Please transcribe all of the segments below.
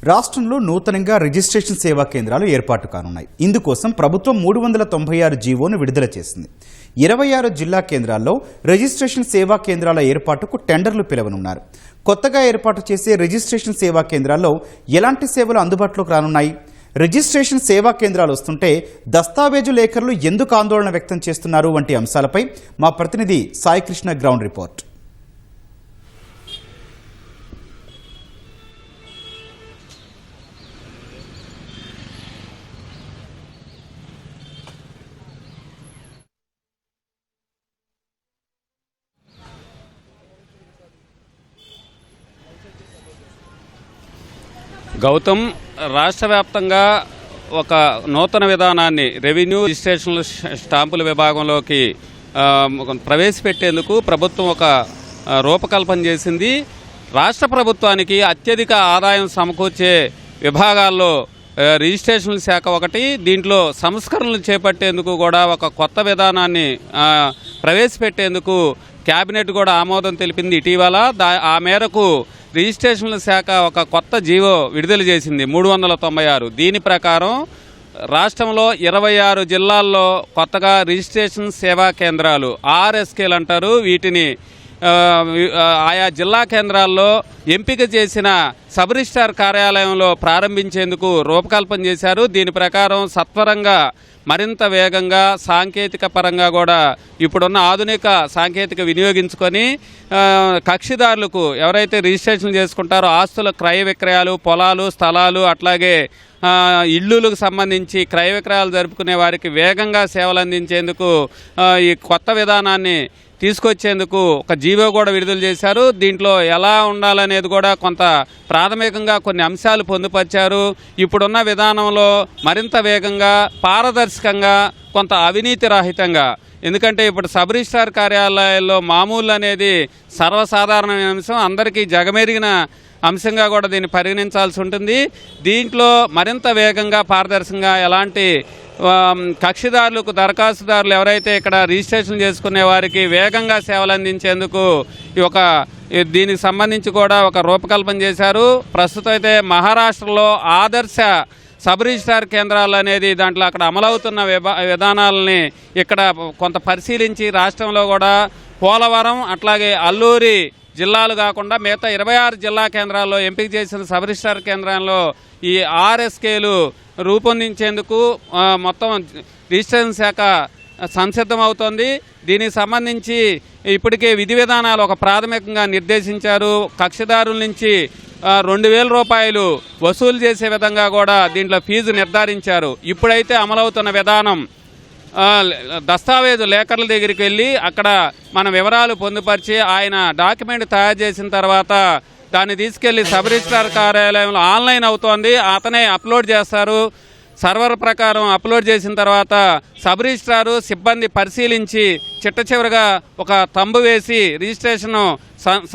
రాష్ట్రంలో నూతనంగా రిజిస్ట్రేషన్ సేవా కేంద్రాలు ఏర్పాటు కానున్నాయి. ఇందుకోసం ప్రభుత్వం 396 జీవోను విడుదల చేసింది. 26 జిల్లా కేంద్రాల్లో రిజిస్ట్రేషన్ సేవా కేంద్రాల ఏర్పాటుకు టెండర్లు పిలవనున్నారు. కొత్తగా ఏర్పాటు చేసే రిజిస్ట్రేషన్ సేవా కేంద్రాల్లో ఎలాంటి సేవలు అందుబాటులోకి రానున్నాయి? రిజిస్ట్రేషన్ సేవా కేంద్రాలు వస్తుంటే దస్తావేజు లేఖరులు ఎందుకు ఆందోళన వ్యక్తం చేస్తున్నారు వంటి అంశాలపై మా ప్రతినిధి సాయికృష్ణ గ్రౌండ్ రిపోర్ట్. గౌతమ్, రాష్ట్ర వ్యాప్తంగా ఒక నూతన విధానాన్ని రెవెన్యూ రిజిస్ట్రేషన్ల స్టాంపుల విభాగంలోకి ప్రవేశపెట్టేందుకు ప్రభుత్వం ఒక రూపకల్పన చేసింది. రాష్ట్ర ప్రభుత్వానికి అత్యధిక ఆదాయం సమకూర్చే విభాగాల్లో రిజిస్ట్రేషన్ల శాఖ ఒకటి. దీంట్లో సంస్కరణలు చేపట్టేందుకు కూడా ఒక కొత్త విధానాన్ని ప్రవేశపెట్టేందుకు కేబినెట్ కూడా ఆమోదం తెలిపింది ఇటీవల. ఆ మేరకు రిజిస్ట్రేషన్ల శాఖ ఒక కొత్త జీవో విడుదల చేసింది 396. దీని ప్రకారం రాష్ట్రంలో 26 జిల్లాల్లో కొత్తగా రిజిస్ట్రేషన్ సేవా కేంద్రాలు ఆర్ఎస్కేలు అంటారు వీటిని ఆయా జిల్లా కేంద్రాల్లో ఎంపిక చేసిన సబ్ రిజిస్ట్రార్ కార్యాలయంలో ప్రారంభించేందుకు రూపకల్పన చేశారు. దీని ప్రకారం సత్వరంగా మరింత వేగంగా సాంకేతిక పరంగా కూడా ఇప్పుడున్న ఆధునిక సాంకేతిక వినియోగించుకొని కక్షిదారులకు ఎవరైతే రిజిస్ట్రేషన్ చేసుకుంటారో ఆస్తుల క్రయ విక్రయాలు, పొలాలు, స్థలాలు, అట్లాగే ఇళ్లులకు సంబంధించి క్రయ విక్రయాలు జరుపుకునే వారికి వేగంగా సేవలు అందించేందుకు ఈ కొత్త విధానాన్ని తీసుకొచ్చేందుకు ఒక జీవో కూడా విడుదల చేశారు. దీంట్లో ఎలా ఉండాలనేది కూడా కొంత ప్రాథమికంగా కొన్ని అంశాలు పొందుపరిచారు. ఇప్పుడున్న విధానంలో మరింత వేగంగా, పారదర్శకంగా, కొంత అవినీతి రహితంగా, ఎందుకంటే ఇప్పుడు సబ్ రిజిస్ట్రార్ కార్యాలయాల్లో మామూలు అనేది సర్వసాధారణమైన అంశం, అందరికీ జగమెరిగిన అంశంగా కూడా దీన్ని పరిగణించాల్సి ఉంటుంది. దీంట్లో మరింత వేగంగా, పారదర్శకంగా ఎలాంటి కక్షిదారులకు, దరఖాస్తుదారులు ఎవరైతే ఇక్కడ రిజిస్ట్రేషన్ చేసుకునే వారికి వేగంగా సేవలు అందించేందుకు దీనికి సంబంధించి కూడా ఒక రూపకల్పన చేశారు. ప్రస్తుతం అయితే మహారాష్ట్రలో ఆదర్శ సబ్ రిజిస్ట్రార్ కేంద్రాలు అనేది దాంట్లో అక్కడ అమలవుతున్న విధానాలని ఇక్కడ కొంత పరిశీలించి రాష్ట్రంలో కూడా పోలవరం అట్లాగే అల్లూరి జిల్లాలు కాకుండా మిగతా 26 జిల్లా కేంద్రాల్లో ఎంపిక చేసిన సబ్ రిజిస్ట్రార్ కేంద్రాల్లో ఈ ఆర్ఎస్కేలు రూపొందించేందుకు మొత్తం రిజిస్ట్రేషన్ శాఖ సంసిద్ధమవుతోంది. దీనికి సంబంధించి ఇప్పటికే విధి విధానాలు ఒక ప్రాథమికంగా నిర్దేశించారు. కక్షిదారుల నుంచి 2000 రూపాయలు వసూలు చేసే విధంగా కూడా దీంట్లో ఫీజు నిర్ధారించారు. ఇప్పుడైతే అమలవుతున్న విధానం దస్తావేజు లేఖర్ల దగ్గరికి వెళ్ళి అక్కడ మన వివరాలు పొందుపరిచి ఆయన డాక్యుమెంట్ తయారు చేసిన తర్వాత దాన్ని తీసుకెళ్లి సబ్ రిజిస్ట్రార్ కార్యాలయంలో ఆన్లైన్ అవుతోంది. అతనే అప్లోడ్ చేస్తారు. సర్వర్ ప్రకారం అప్లోడ్ చేసిన తర్వాత సబ్ రిజిస్ట్రారు సిబ్బంది పరిశీలించి చిట్ట చివరిగా ఒక తంబు వేసి రిజిస్ట్రేషన్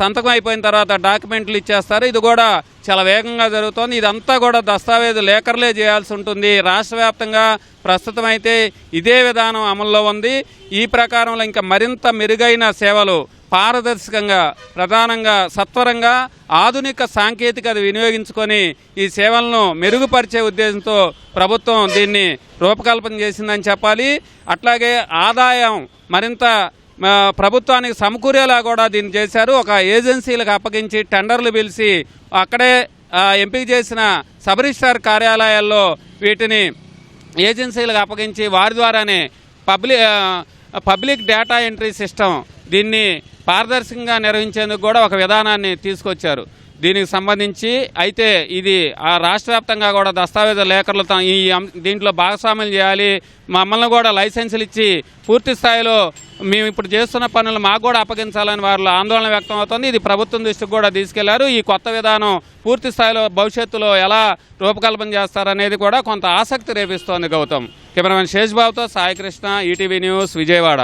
సంతకం అయిపోయిన తర్వాత డాక్యుమెంట్లు ఇచ్చేస్తారు. ఇది కూడా చాలా వేగంగా జరుగుతోంది. ఇదంతా కూడా దస్తావేజు లేఖర్లే చేయాల్సి ఉంటుంది. రాష్ట్ర వ్యాప్తంగా ప్రస్తుతం అయితే ఇదే విధానం అమల్లో ఉంది. ఈ ప్రకారంలో ఇంకా మరింత మెరుగైన సేవలు పారదర్శకంగా, ప్రధానంగా సత్వరంగా ఆధునిక సాంకేతికత వినియోగించుకొని ఈ సేవలను మెరుగుపరిచే ఉద్దేశంతో ప్రభుత్వం దీన్ని రూపకల్పన చేసిందని చెప్పాలి. అట్లాగే ఆదాయం మరింత ప్రభుత్వానికి సమకూరేలా కూడా దీన్ని చేశారు. ఒక ఏజెన్సీలకు అప్పగించి టెండర్లు పిలిచి అక్కడే ఎంపిక చేసిన సబ్ రిజిస్ట్రార్ కార్యాలయాల్లో వీటిని ఏజెన్సీలకు అప్పగించి వారి ద్వారానే పబ్లిక్ డేటా ఎంట్రీ సిస్టమ్ దీన్ని పారదర్శకంగా నిర్వహించేందుకు కూడా ఒక విధానాన్ని తీసుకొచ్చారు. దీనికి సంబంధించి అయితే ఇది రాష్ట్ర వ్యాప్తంగా కూడా దస్తావేజు లేఖర్లతో దీంట్లో భాగస్వామ్యం చేయాలి, మమ్మల్ని కూడా లైసెన్సులు ఇచ్చి పూర్తి స్థాయిలో మేము ఇప్పుడు చేస్తున్న పనులు మాకు కూడా అప్పగించాలని వారిలో ఆందోళన వ్యక్తం అవుతుంది. ఇది ప్రభుత్వం దృష్టికి కూడా తీసుకెళ్లారు. ఈ కొత్త విధానం పూర్తి స్థాయిలో భవిష్యత్తులో ఎలా రూపకల్పన చేస్తారనేది కూడా కొంత ఆసక్తి రేపిస్తోంది. గౌతమ్, కెమెరామెన్ శేష్ బాబుతో సాయికృష్ణ, ఈటీవీ న్యూస్, విజయవాడ.